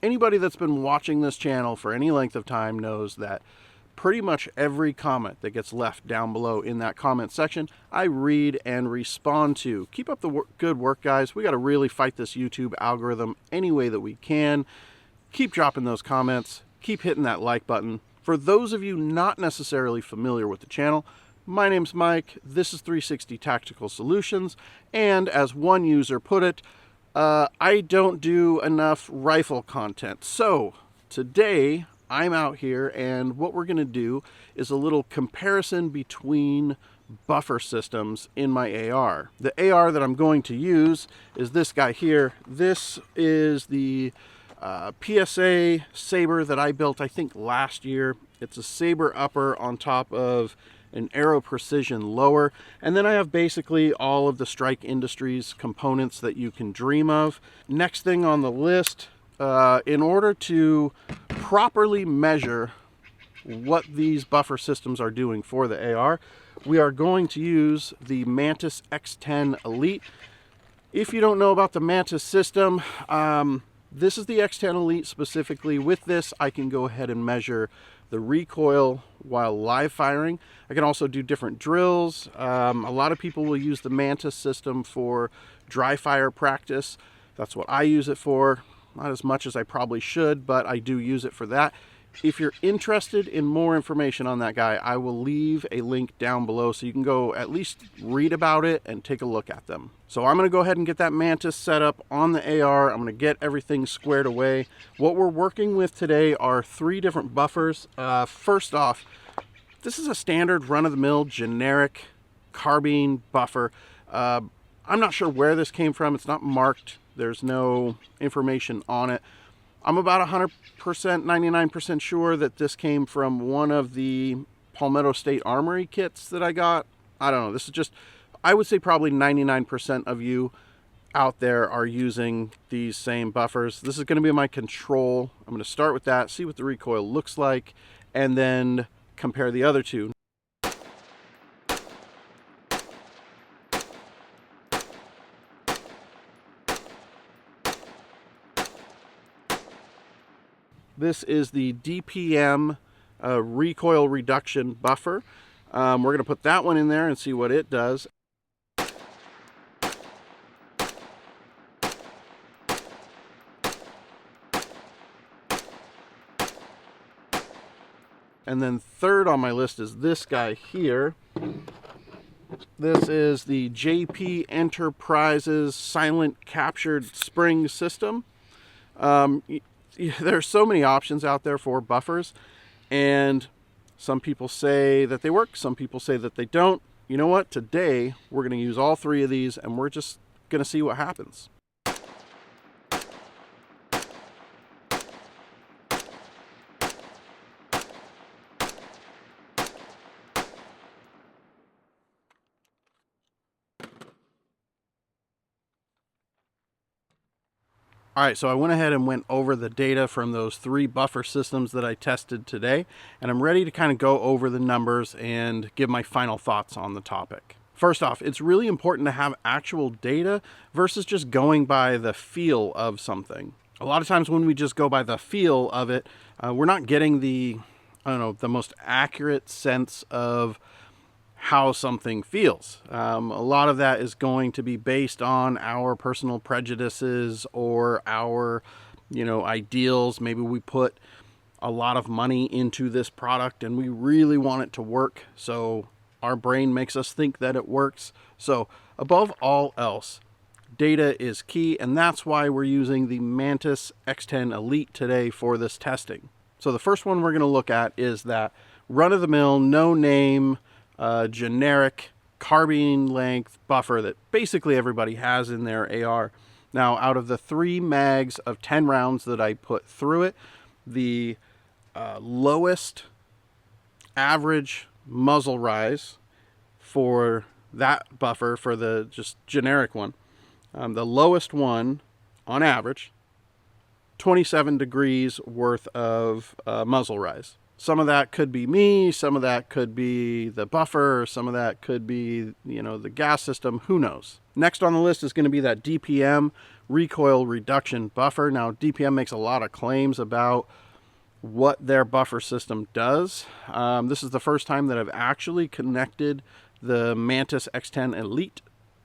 Anybody that's been watching this channel for any length of time knows that pretty much every comment that gets left down below in that comment section, I read and respond to. Keep up the good work, guys. We got to really fight this YouTube algorithm any way that we can. Keep dropping those comments. Keep hitting that like button. For those of you not necessarily familiar with the channel, my name's Mike. This is 360 Tactical Solutions. And as one user put it, I don't do enough rifle content. So today I'm out here, and what we're going to do is a little comparison between buffer systems in my AR. The AR that I'm going to use is this guy here. This is the PSA Saber that I built, I think, last year. It's a Saber upper on top of an Aero Precision lower, and then I have basically all of the Strike Industries components that you can dream of. Next thing on the list, in order to properly measure what these buffer systems are doing for the AR, we are going to use the Mantis X10 Elite. If you don't know about the Mantis system, this is the X10 Elite specifically. With this, I can go ahead and measure the recoil while live firing. I can also do different drills. A lot of people will use the Mantis system for dry fire practice. That's what I use it for. Not as much as I probably should, but I do use it for that. If you're interested in more information on that guy, I will leave a link down below so you can go at least read about it and take a look at them. So I'm going to go ahead and get that Mantis set up on the AR. I'm going to get everything squared away. What we're working with today are 3 different buffers. First off, this is a standard run-of-the-mill generic carbine buffer. I'm not sure where this came from. It's not marked. There's no information on it. I'm about 100%, 99% sure that this came from one of the Palmetto State Armory kits that I got. I don't know. This is just, I would say probably 99% of you out there are using these same buffers. This is going to be my control. I'm going to start with that, see what the recoil looks like, and then compare the other two. This is the DPM recoil reduction buffer. We're going to put that one in there and see what it does. And then third on my list is this guy here. This is the JP Enterprises Silent Captured Spring System. There's so many options out there for buffers, and some people say that they work, some people say that they don't. You know what? Today we're going to use all 3 of these, and we're just going to see what happens. All right, so I went ahead and went over the data from those 3 buffer systems that I tested today, and I'm ready to kind of go over the numbers and give my final thoughts on the topic. First off, it's really important to have actual data versus just going by the feel of something. A lot of times when we just go by the feel of it, we're not getting the, I don't know, the most accurate sense of how something feels. A lot of that is going to be based on our personal prejudices or our, ideals. Maybe we put a lot of money into this product and we really want it to work, so our brain makes us think that it works. So above all else, data is key, and that's why we're using the Mantis X10 Elite today for this testing. So the first one we're going to look at is that run-of-the-mill, no-name, generic carbine length buffer that basically everybody has in their AR. Now, out of the 3 mags of 10 rounds that I put through it, the lowest average muzzle rise for that buffer, for the just generic one, the lowest one on average, 27 degrees worth of muzzle rise. Some of that could be me, some of that could be the buffer, some of that could be, the gas system, who knows. Next on the list is going to be that DPM, recoil reduction buffer. Now, DPM makes a lot of claims about what their buffer system does. This is the first time that I've actually connected the Mantis X10 Elite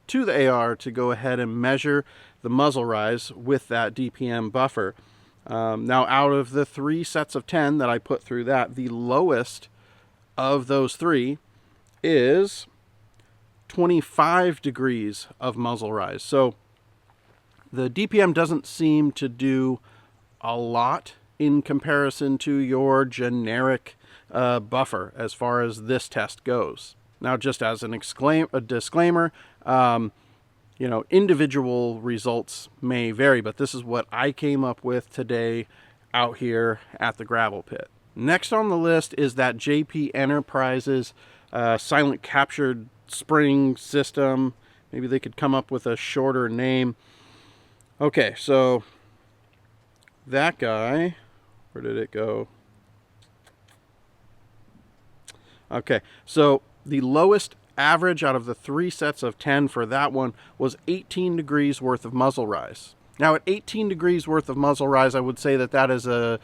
to the AR to go ahead and measure the muzzle rise with that DPM buffer. Now, out of the 3 sets of 10 that I put through that, the lowest of those 3 is 25 degrees of muzzle rise. So the DPM doesn't seem to do a lot in comparison to your generic buffer as far as this test goes. Now, just as a disclaimer, individual results may vary, but this is what I came up with today out here at the gravel pit. Next on the list is that JP Enterprises silent captured spring system. Maybe they could come up with a shorter name. Okay, so that guy, where did it go? Okay, so the lowest average out of the 3 sets of 10 for that one was 18 degrees worth of muzzle rise. Now, at 18 degrees worth of muzzle rise, I would say that that is a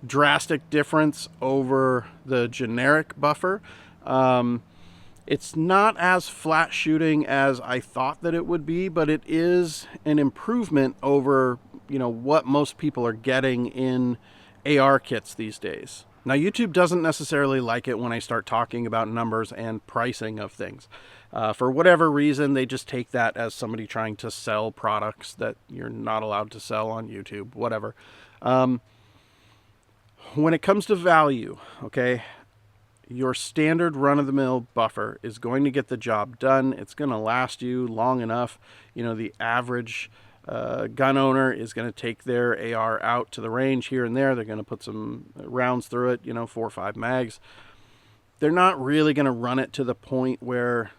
drastic difference over the generic buffer. It's not as flat shooting as I thought that it would be, but it is an improvement over, what most people are getting in AR kits these days. Now, YouTube doesn't necessarily like it when I start talking about numbers and pricing of things. For whatever reason, they just take that as somebody trying to sell products that you're not allowed to sell on YouTube, whatever. When it comes to value, okay, your standard run-of-the-mill buffer is going to get the job done. It's going to last you long enough. The average gun owner is going to take their AR out to the range here and there. They're going to put some rounds through it, 4 or 5 mags. They're not really going to run it to the point where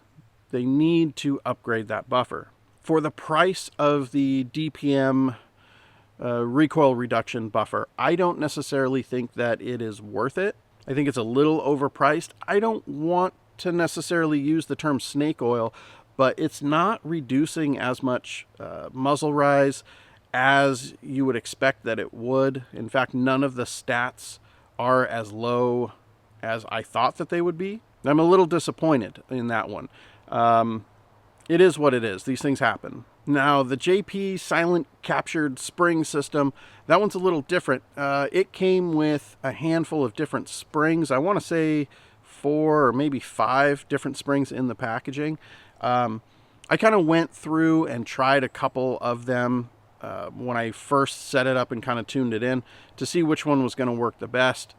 they need to upgrade that buffer. For the price of the DPM recoil reduction buffer, I don't necessarily think that it is worth it. I think it's a little overpriced. I don't want to necessarily use the term snake oil, but it's not reducing as much muzzle rise as you would expect that it would. In fact, none of the stats are as low as I thought that they would be. I'm a little disappointed in that one. It is what it is. These things happen. Now, the JP silent captured spring system, that one's a little different. It came with a handful of different springs. I want to say 4 or maybe 5 different springs in the packaging. I kind of went through and tried a couple of them when I first set it up and kind of tuned it in to see which one was going to work the best.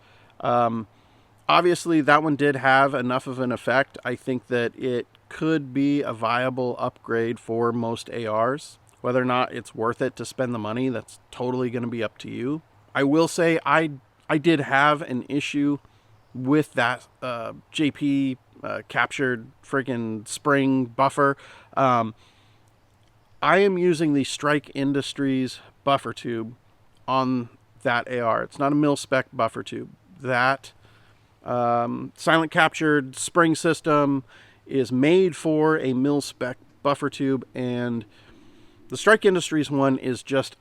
Obviously, that one did have enough of an effect. I think that it could be a viable upgrade for most ARs. Whether or not it's worth it to spend the money, that's totally going to be up to you. I will say I did have an issue with that JP captured freaking spring buffer. I am using the Strike Industries buffer tube on that AR. It's not a mil-spec buffer tube. That silent captured spring system is made for a mil-spec buffer tube, and the Strike Industries one is just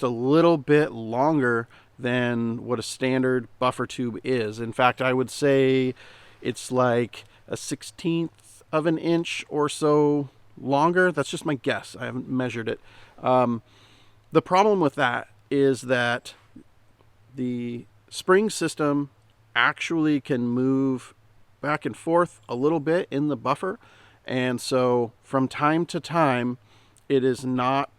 a little bit longer than what a standard buffer tube is. In fact, I would say it's like a 1/16 of an inch or so longer. That's just my guess. I haven't measured it. The problem with that is that the spring system actually can move back and forth a little bit in the buffer, and so from time to time it is not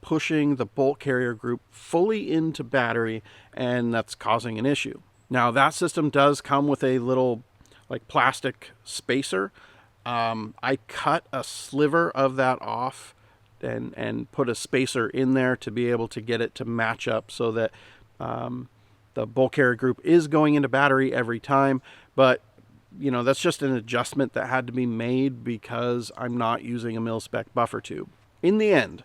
pushing the bolt carrier group fully into battery, and that's causing an issue. Now, that system does come with a little like plastic spacer. I cut a sliver of that off and put a spacer in there to be able to get it to match up so that the bolt carrier group is going into battery every time. But that's just an adjustment that had to be made because I'm not using a mil-spec buffer tube. In the end,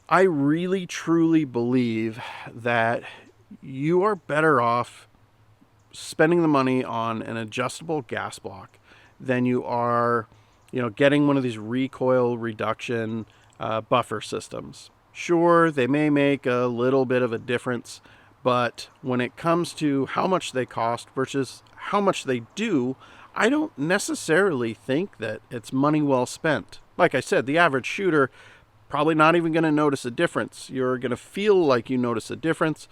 I really truly believe that you are better off spending the money on an adjustable gas block than you are, getting one of these recoil reduction buffer systems. Sure, they may make a little bit of a difference, but when it comes to how much they cost versus how much they do, I don't necessarily think that it's money well spent. Like I said, the average shooter probably not even going to notice a difference. You're going to feel like you notice a difference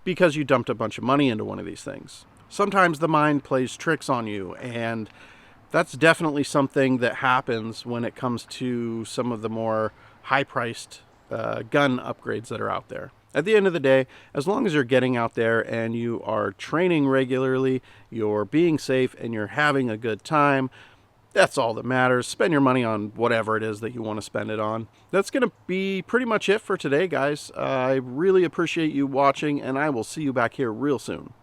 because you dumped a bunch of money into one of these things. Sometimes the mind plays tricks on you, and that's definitely something that happens when it comes to some of the more high-priced gun upgrades that are out there. At the end of the day, as long as you're getting out there and you are training regularly, you're being safe, and you're having a good time, that's all that matters. Spend your money on whatever it is that you want to spend it on. That's going to be pretty much it for today, guys. I really appreciate you watching, and I will see you back here real soon.